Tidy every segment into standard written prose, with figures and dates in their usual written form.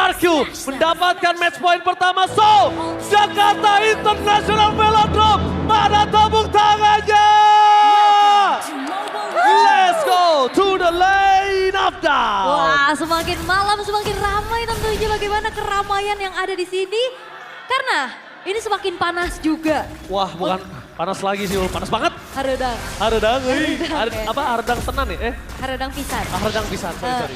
RRQ mendapatkan match point pertama. So, Jakarta International Velodrome, mana tepuk tangannya? Let's go to the lane of down. Wah, semakin malam semakin ramai tentunya bagaimana keramaian yang ada di sini. Karena ini semakin panas juga. Wah, bukan panas lagi sih, panas banget. Haredang. Haredang, Haredang, ya. apa haredang tenan ya? Haredang pisan. Haredang pisan, sorry.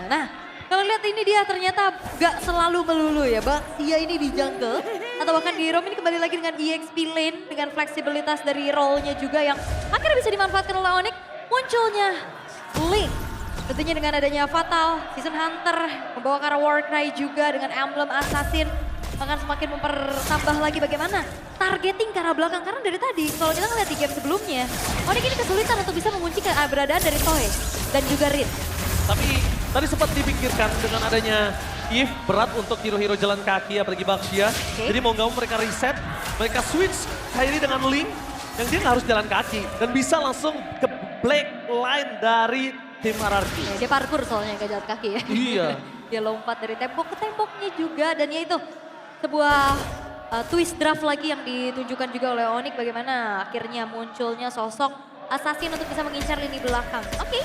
Nah, kalau lihat ini dia ternyata gak selalu melulu ya, Bang. Dia ini di jungle atau bahkan di roam ini kembali lagi dengan EXP lane dengan fleksibilitas dari role-nya juga yang akhirnya bisa dimanfaatkan oleh Onyx. Munculnya Link. Tentunya dengan adanya Fatal, Season Hunter, membawa ke arah Warcry juga dengan emblem Assassin. Akan semakin mempertambah lagi bagaimana targeting ke arah belakang. Karena dari tadi kalau kita ngeliat di game sebelumnya, Onyx ini kesulitan untuk bisa mengunci keberadaan dari Toy dan juga Rin. Tapi tadi sempat dipikirkan dengan adanya Eve berat untuk hero-hero jalan kaki apalagi Baxia. Jadi mau nggak mau mereka reset, mereka switch Kairi dengan Link yang dia nggak harus jalan kaki dan bisa langsung ke black line dari tim RRQ. Ya, dia parkour soalnya nggak jalan kaki ya. Iya. Dia lompat dari tembok ke temboknya juga dan ya itu sebuah twist draft lagi yang ditunjukkan juga oleh Onyx bagaimana akhirnya munculnya sosok assassin untuk bisa mengincar lini belakang. Oke.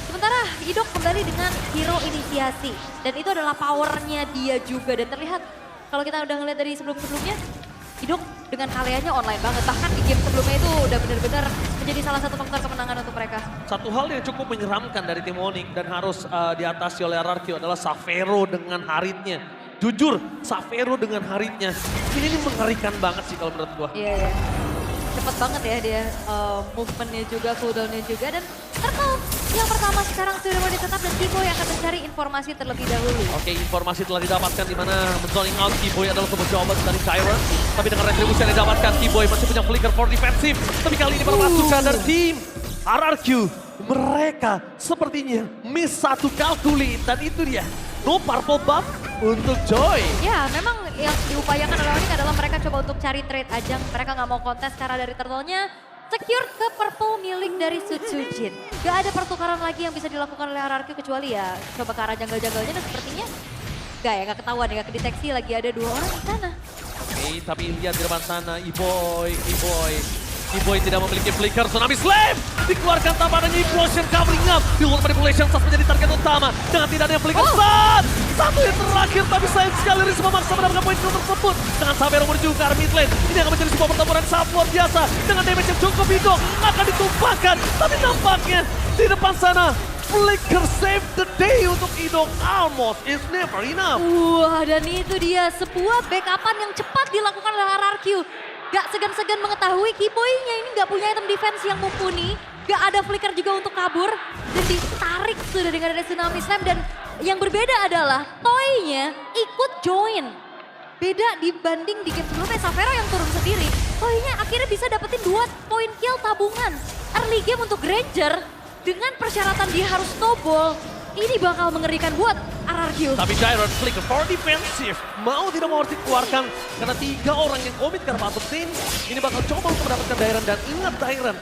Sementara Idok kembali dengan hero inisiasi dan itu adalah powernya dia juga dan terlihat kalau kita udah ngeliat dari sebelum-sebelumnya Idok dengan kaliannya online banget bahkan di game sebelumnya itu udah benar-benar menjadi salah satu faktor kemenangan untuk mereka. Satu hal yang cukup menyeramkan dari tim Onyx dan harus diatasi oleh RRQ adalah Savero dengan Haritnya. Jujur, Savero dengan Haritnya ini mengerikan banget sih kalau menurut gua. Iya, iya. Cepet banget ya dia movementnya juga, cooldownnya juga dan Turtle yang pertama sekarang sudah mau ditetap dan Keyboy akan mencari informasi terlebih dahulu. Oke, informasi telah didapatkan di mana zoning out Keyboy adalah sebuah jawaban dari Tyron. Tapi dengan retribusi yang didapatkan Keyboy masih punya flicker for defensif. Tapi kali ini berpasukan dari tim RRQ. Mereka sepertinya miss satu kalkuli dan itu dia. No purple buff untuk Joy. Ya, memang yang diupayakan oleh Onyx adalah mereka coba untuk cari trade ajang. Mereka nggak mau kontes karena dari Turtle-nya secure ke purple milik dari Sutsujin. Gak ada pertukaran lagi yang bisa dilakukan oleh RRQ kecuali ya coba ke arah jungle-junglenya dan sepertinya gak ketahuan, gak kedeteksi lagi ada dua orang di sana. Oke, tapi lihat di depan sana Keyboy tidak memiliki flicker, Tsunami Slam dikeluarkan tanpa adanya implosion covering up. Di luar manipulation Sas menjadi target utama dengan tidak ada yang flicker. Satu yang terakhir tapi sayang sekali Riz memaksa mendapatkan poin kill tersebut. Dengan Savero menuju ke arah mid lane. Ini akan menjadi sebuah pertempuran sangat luar biasa. Dengan damage yang cukup Idok akan ditumpahkan. Tapi nampaknya di depan sana flicker save the day untuk Idok. Almost is never enough. Wah, dan itu dia sebuah backupan yang cepat dilakukan oleh RRQ. Gak segan-segan mengetahui Keyboy-nya ini gak punya item defense yang mumpuni. Gak ada flicker juga untuk kabur. Dan ditarik sudah dengan ada Tsunami Slam. Dan yang berbeda adalah Toy-nya ikut join. Beda dibanding di game sebelumnya Savero yang turun sendiri. Toy-nya akhirnya bisa dapetin 2 poin kill tabungan. Early game untuk Granger dengan persyaratan dia harus snowball. Ini bakal mengerikan buat RRQ. Tapi Gyron flicker for defensive. Mau tidak mau harus dikeluarkan. Karena 3 orang yang komit karena patut tim. Ini bakal coba untuk mendapatkan Dairon. Dan ingat Dairon,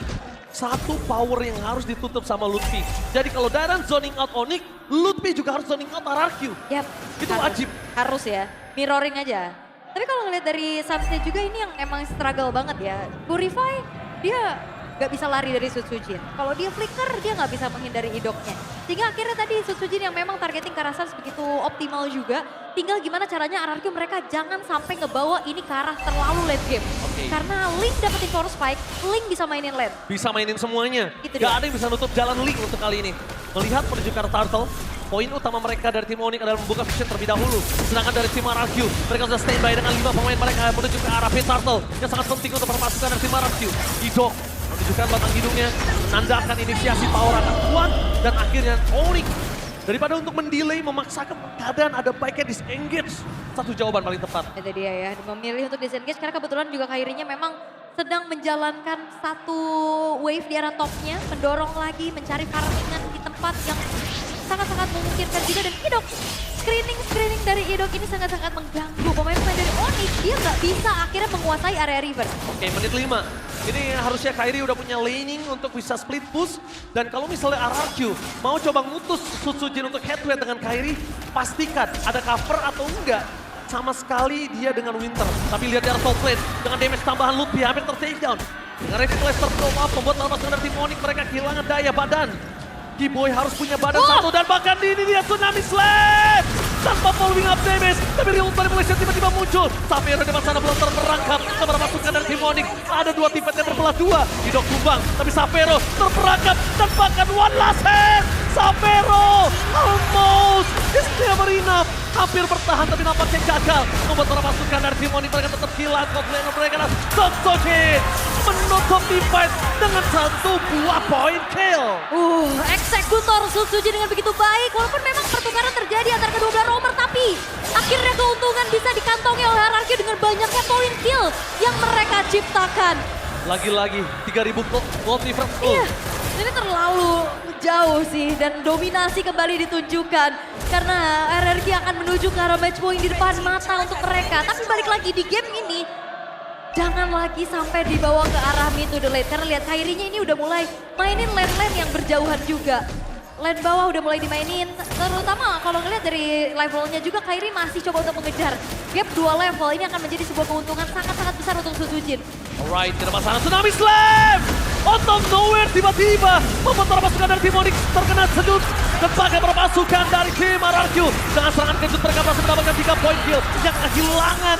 satu power yang harus ditutup sama Lutfi. Jadi kalau Dairon zoning out Onyx, Lutfi juga harus zoning out RRQ. Yap, Itu wajib. Harus ya, mirroring aja. Tapi kalau ngeliat dari Samsnya juga ini yang emang struggle banget ya. Purify dia gak bisa lari dari Sutsujin. Kalau dia flicker dia gak bisa menghindari Idoknya. Sehingga akhirnya tadi Sutsujin yang memang targeting ke arah Sans begitu optimal juga. Tinggal gimana caranya RRQ mereka jangan sampai ngebawa ini ke arah terlalu late game. Karena Link dapetin force spike, Link bisa mainin lane. Bisa mainin semuanya. Itu Gak dia. ada yang bisa nutup jalan Link untuk kali ini. Melihat menuju ke arah Turtle, poin utama mereka dari tim Onyx adalah membuka vision terlebih dahulu. Sedangkan dari tim RRQ, mereka sudah standby dengan 5 pemain mereka menuju ke arah pit Turtle. Yang sangat penting untuk permasukan dari tim RRQ. Idok menunjukkan batang hidungnya, menandakan inisiasi power akan kuat. Dan akhirnya Onyx, daripada untuk mendelay, memaksakan keadaan ada baiknya disengage. Satu jawaban paling tepat. Itu dia ya, memilih untuk disengage karena kebetulan juga Kairinya memang sedang menjalankan satu wave di arah topnya. Mendorong lagi, mencari farmingan di tempat yang sangat-sangat memungkinkan juga. Dan Idok, screening dari Idok ini sangat-sangat mengganggu. Pemain-pemain dari Onyx, dia nggak bisa akhirnya menguasai area river. Oke, menit 5. Ini harusnya Kairi udah punya laning untuk bisa split push. Dan kalau misalnya RRQ mau coba ngutus Sutsujin untuk head to head dengan Kairi, pastikan ada cover atau enggak. Sama sekali dia dengan Winter. Tapi lihat di arah top lane, dengan damage tambahan Lutfi hampir ter-takedown. Dengan Rapid Blaster blow up, membuat lawan pasukan dari tim Onyx mereka kehilangan daya badan. Keyboy harus punya badan satu dan bahkan ini dia Tsunami Slam! Tanpa following up damage, tapi real manipulation tiba-tiba muncul. Sapphire di depan sana belum terperangkap kepada pasukan dari tim Onyx. Ada dua tipe yang terbelah dua. Idok tumbang, tapi Sapphire terperangkap dan bahkan one last hit. Sapphire almost is never enough. Hampir bertahan tapi nampaknya gagal. Membuat para pasukan dari tim Onyx mereka tetap hilang. Godlaner mereka adalah Sutsujin menutup tim fight dengan satu buah point kill. Eksekutor Sutsujin dengan begitu baik. Walaupun memang pertukaran terjadi antara kedua belah romer, tapi akhirnya keuntungan bisa dikantongi oleh RRQ dengan banyaknya point kill yang mereka ciptakan. Lagi-lagi 3000 gold difference. Iya, ini terlalu jauh sih dan dominasi kembali ditunjukkan. Karena RRQ akan menuju ke arah match point di depan mata untuk mereka. Tapi balik lagi di game ini, jangan lagi sampai dibawa ke arah mid to the late. Karena lihat Kairinya ini udah mulai mainin lane-lane yang berjauhan juga. Lane bawah udah mulai dimainin, terutama kalau ngeliat dari levelnya juga Kairi masih coba untuk mengejar. Gap 2 level ini akan menjadi sebuah keuntungan sangat-sangat besar untuk Sutsujin. Alright, tidak masalah. Tsunami Slam! Out of nowhere tiba-tiba membuat para pasukan dari tim Onyx terkena sejuk. Dan pakai para pasukan dari tim RRQ. Dengan serangan kejut mereka berhasil mendapatkan 3 point kill. Yang kehilangan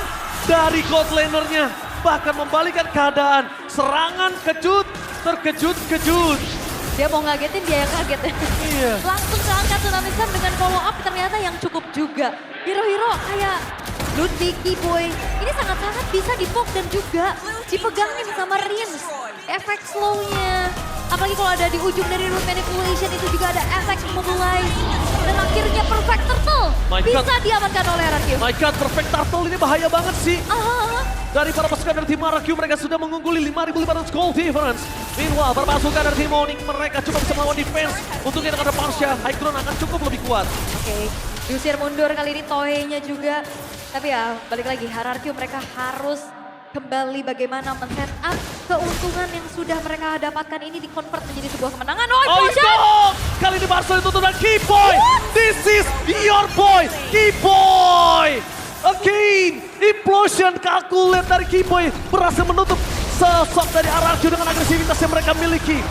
dari Godlanernya. Bahkan membalikan keadaan. Serangan kejut, terkejut-kejut. Dia mau ngagetin, dia yang kaget. Iya. Langsung keangkat Tsunami Slam dengan follow up ternyata yang cukup juga. Hero-hero kayak Ludwig, Keyboy, ini sangat-sangat bisa dipoke dan juga dipegangin sama Rins. Efek slow-nya, apalagi kalau ada di ujung dari root manipulation itu juga ada efek mobilize. Dan akhirnya perfect turtle bisa diamankan oleh RRQ. My God, perfect turtle ini bahaya banget sih. Ah, Dari para pasukan dari tim RRQ mereka sudah mengungguli 5.500 gold difference. Meanwhile, para pasukan dari tim Onyx mereka cuma bisa melawan defense. Untungnya dengan ada Parsha, High Ground akan cukup lebih kuat. Oke, diusir mundur kali ini Toei-nya juga. Tapi ya balik lagi RRQ mereka harus kembali bagaimana men-set up keuntungan yang sudah mereka dapatkan ini di-convert menjadi sebuah kemenangan. Oh, Implosion! Kali ini Barca ditutup dan Keyboy! This is your boy, Keyboy! Again, Implosion kalkulat dari Keyboy berhasil menutup sosok dari RRQ dengan agresivitas yang mereka miliki.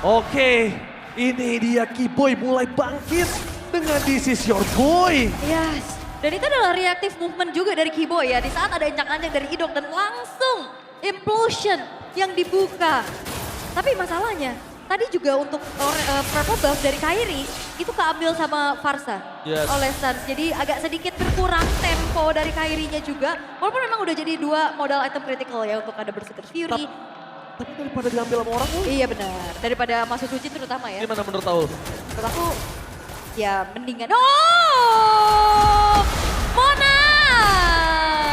Oke, ini dia Keyboy mulai bangkit dengan This is your boy. Yes. Dan itu adalah reactive movement juga dari Keyboy ya. Di saat ada injak-anjak dari Idok dan langsung Implosion yang dibuka. Tapi masalahnya, tadi juga untuk purple buff dari Kairi itu keambil sama Farsa oleh Suns. Jadi agak sedikit berkurang tempo dari Kairinya juga. Walaupun memang udah jadi 2 modal item critical ya untuk ada Berserker Fury. Tapi daripada diambil sama orang, Iya benar, daripada masuk suci terutama ya. gimana menurut Taul? Menurut aku ya mendingan. Oh! Mona!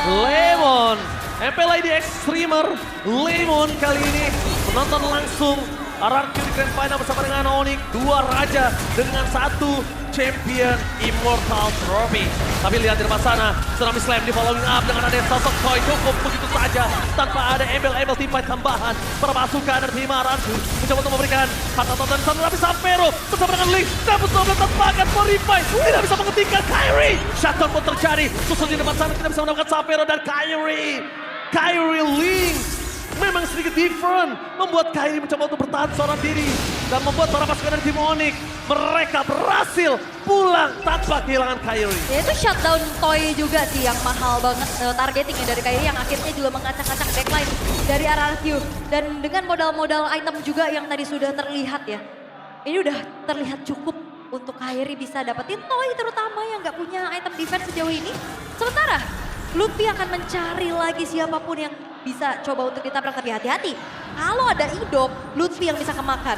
Lemon, MPLID Extremer, Lemon kali ini menonton langsung RRQ di Grand Final bersama dengan Onyx, 2 raja dengan 1 champion Immortal Trophy. Tapi lihat di depan sana, Tsunami Slam di following up dengan ada sosok Toy cukup begitu saja tanpa ada embel-embel teamfight tambahan. Para pasukan dari tim RRQ mencoba untuk memberikan kata tonton di sana, tapi Sapphire bersama dengan Link dapat benar tanpakan Morify tidak bisa menghentikan Kairi. Shutdown pun terjadi, susul di depan sana tidak bisa mendapatkan Sapphire dan Kairi Link. Memang sedikit different, membuat Kairi mencoba untuk bertahan seorang diri. Dan membuat para pasukan dari tim Onyx, mereka berhasil pulang tanpa kehilangan Kairi. Ya itu shutdown Toy juga sih yang mahal banget targetingnya dari Kairi yang akhirnya juga mengacak-acak backline dari RRQ. Dan dengan modal-modal item juga yang tadi sudah terlihat ya. Ini udah terlihat cukup untuk Kairi bisa dapetin Toy terutama yang gak punya item defense sejauh ini. Sementara Lutfi akan mencari lagi siapapun yang bisa coba untuk ditabrak, tapi hati-hati. Kalau ada Idok, Lutfi yang bisa kemakan.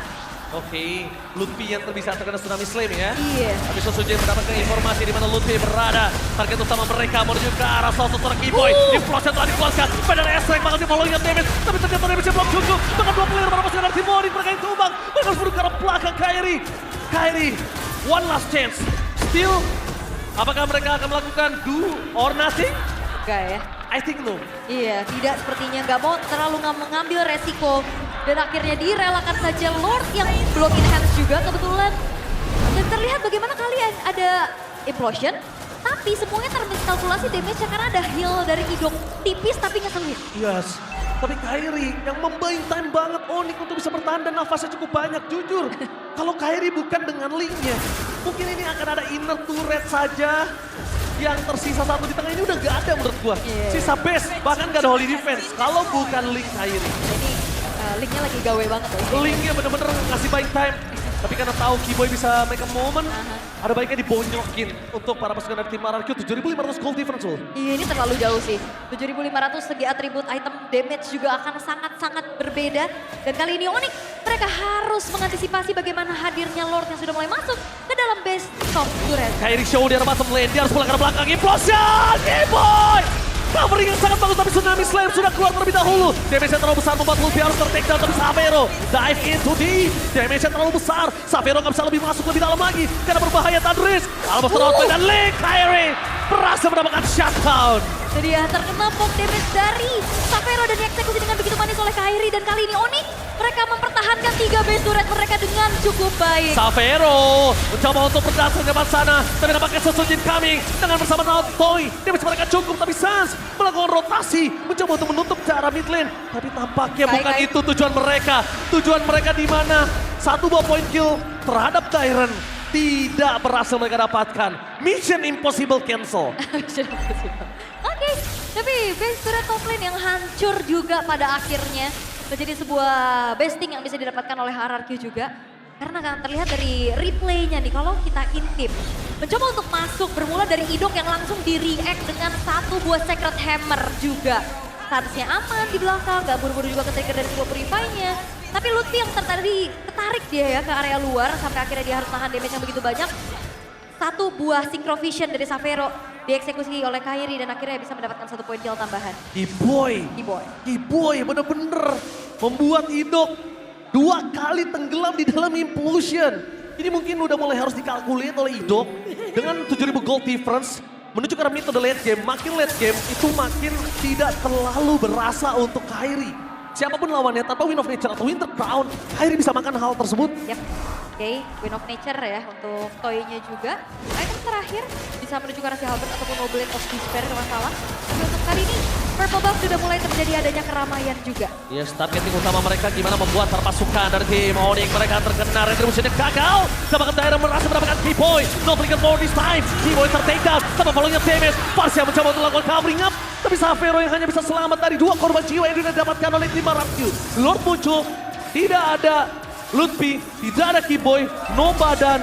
Oke, Lutfi yang bisa terkena Tsunami Slam ya. Iya. Tapi Sutsujin mendapatkan informasi di mana Lutfi berada. Target utama mereka menuju ke arah salah satu Keyboy. Implosion telah dikeluarkan. Pedal S-Rank bakal di following up damage. Tapi ternyata damage belum cukup. Dengan 2 player para pasukan dari tim Onyx mereka yang tumbang. Mereka harus menuju ke arah belakang Kairi. one last chance. Still, apakah mereka akan melakukan do or nothing? Enggak ya. I think no. Iya, tidak sepertinya nggak mau terlalu mengambil resiko. Dan akhirnya direlakan saja Lord yang block in hands juga kebetulan. Dan terlihat bagaimana kalian ada implosion. Tapi semuanya termiskalkulasi damage-nya karena ada heal dari Idok. Tipis tapi ngeselin. Yes. Tapi Kairi yang membayang time banget Onyx untuk bisa bertahan dan nafasnya cukup banyak. Jujur, kalau Kairi bukan dengan Link-nya, mungkin ini akan ada inner turret saja. Yang tersisa satu di tengah ini udah gak ada menurut gua. Sisa base, bahkan gak ada holy defense. Kalau bukan Link Kairi. Jadi Link-nya lagi gawe banget loh. Link-nya bener-bener ngasih buying time. Tapi karena tahu Keyboy bisa make a moment, ada baiknya dibonyokin untuk para pasukan dari tim RRQ. 7.500 gold difference loh. Iya ini terlalu jauh sih. 7.500 segi atribut item damage juga akan sangat-sangat berbeda. Dan kali ini Onyx mereka harus mengantisipasi bagaimana hadirnya Lord yang sudah mulai masuk ke dalam base top turret. Kairi show di arah bottom lane, dia harus pulang ke belakang. Implosion! Keyboy! Covering yang sangat bagus tapi Tsunami Slam sudah keluar terlebih dahulu. Damage-nya terlalu besar membuat Luffy harus ter-take down tapi Savero dive into deep. Damage-nya terlalu besar. Savero nggak bisa lebih masuk lebih dalam lagi. Karena berbahaya Tadris. Almost terlalu dan Link Kairi berhasil mendapatkan shutdown. Jadi ya terkena poke damage dari Savero dan dieksekusi dengan begitu manis oleh Kairi. Dan kali ini Onyx mereka mempertahankan 3 base turret mereka dengan cukup baik. Savero mencoba untuk berdasar ke sana. Tapi nampaknya Sosojin coming dengan bersama Naotoy. Damage mereka cukup tapi Sans melakukan rotasi. Mencoba untuk menutup cara mid lane. Tapi tampaknya bukan itu tujuan mereka. Tujuan mereka di mana? 1 buah point kill terhadap Tyron. Tidak berhasil mereka dapatkan. Mission impossible cancel. Oke, tapi base turret top lane yang hancur juga pada akhirnya. Menjadi sebuah besting yang bisa didapatkan oleh RRQ juga. Karena kan terlihat dari replaynya nih, kalau kita intip. Mencoba untuk masuk, bermula dari Idok yang langsung di-react dengan 1 buah Sacred Hammer juga. Seharusnya aman di belakang, gak buru-buru juga ke-trigger dari sebuah Purify-nya. Tapi Lutfi yang ketarik dia ya ke area luar, sampai akhirnya dia harus nahan damage yang begitu banyak. 1 buah Synchrovision dari Savero dieksekusi oleh Kairi dan akhirnya bisa mendapatkan 1 poin kill tambahan. Keyboy bener-bener membuat Idok 2 kali tenggelam di dalam implosion. Ini mungkin udah mulai harus dikalkulit oleh Idok dengan 7.000 gold difference menuju ke arah mid to the late game. Makin late game itu makin tidak terlalu berasa untuk Kairi. Siapapun lawannya tanpa Win of Nature atau Winter Crown, Kairi bisa makan hal tersebut. Yap. Oke, Win of Nature ya untuk Toy-nya juga. Item terakhir bisa menuju ke arah si Halberd ataupun Noble of Despair kalau nggak salah. Tapi untuk kali ini Purple Buff sudah mulai terjadi adanya keramaian juga. Yes, targeting utama mereka gimana membuat pasukan dari tim Onyx. Mereka terkena retribution-nya gagal. Bahkan Tyron berhasil mendapatkan Keyboy. No trigger for this time. Keyboy ter-take down. Tanpa follownya damage. Farsia mencoba untuk melakukan covering up. Tapi Savero yang hanya bisa selamat dari 2 korban jiwa yang didapatkan oleh tim RRQ. Lord muncul. Tidak ada Lutfi, tidak ada Keyboy, no badan.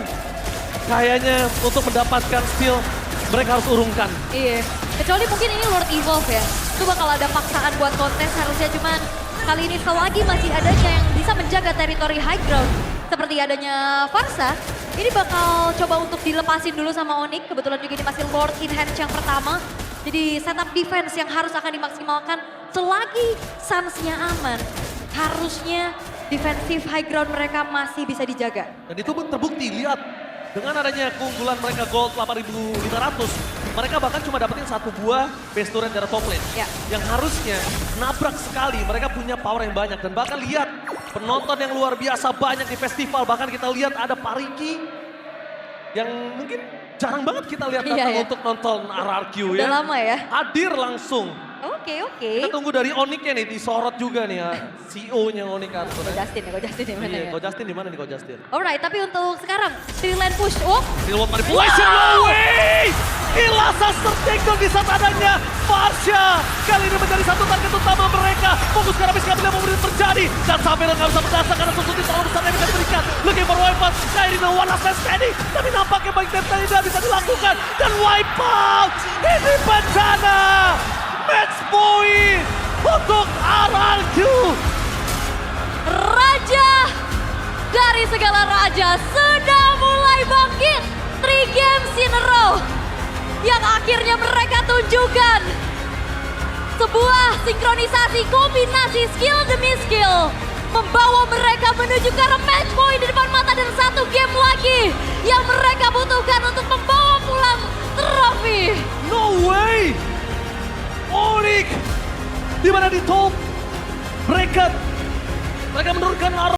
Kayaknya untuk mendapatkan steal, mereka harus urungkan. Iya, kecuali mungkin ini Lord Evolve ya. Itu bakal ada paksaan buat kontes harusnya, cuman kali ini selagi masih adanya yang bisa menjaga teritori high ground. Seperti adanya Farsa, ini bakal coba untuk dilepasin dulu sama Onyx. Kebetulan juga ini masih Lord in hand yang pertama. Jadi setup defense yang harus akan dimaksimalkan selagi Suns-nya aman. Harusnya defensive high ground mereka masih bisa dijaga. Dan itu pun terbukti, lihat. Dengan adanya keunggulan mereka gold 8.500, mereka bahkan cuma dapetin 1 buah base turret dari top lane. Ya. Yang harusnya nabrak sekali, mereka punya power yang banyak. Dan bahkan lihat, penonton yang luar biasa banyak di festival. Bahkan kita lihat ada Pariki yang mungkin jarang banget kita lihat datang untuk nonton RRQ ya. Udah lama ya. Hadir langsung. Oke. Kita tunggu dari Onyx-nya nih, disorot juga nih ya. CEO-nya Onyx kan. Ko Justin di mana ya? Ko Justin di mana nih Ko Justin? Alright, tapi untuk sekarang Three Lane Push. Oh, Real World Manipulation, no way! Ilasa tertinggal di saat adanya Farsia. Kali ini menjadi 1 target utama mereka. Fokus karena habis kabel yang mau terjadi. Dan Savero nggak bisa berdasar karena Susuti terlalu besar yang bisa diberikan. Looking for wipeout. Kairi no one last standing. Tapi nampaknya baik Depta tidak bisa dilakukan. Dan wipeout. Ini bencana. Match point untuk RRQ. Raja dari segala raja sudah mulai bangkit. 3 games in a row yang akhirnya mereka tunjukkan sebuah sinkronisasi kombinasi skill demi skill membawa mereka menuju ke arah match point di depan mata dan 1 game game lagi yang mereka butuhkan untuk membawa pulang trofi. No way! Onyx! Di mana di top? Mereka menurunkan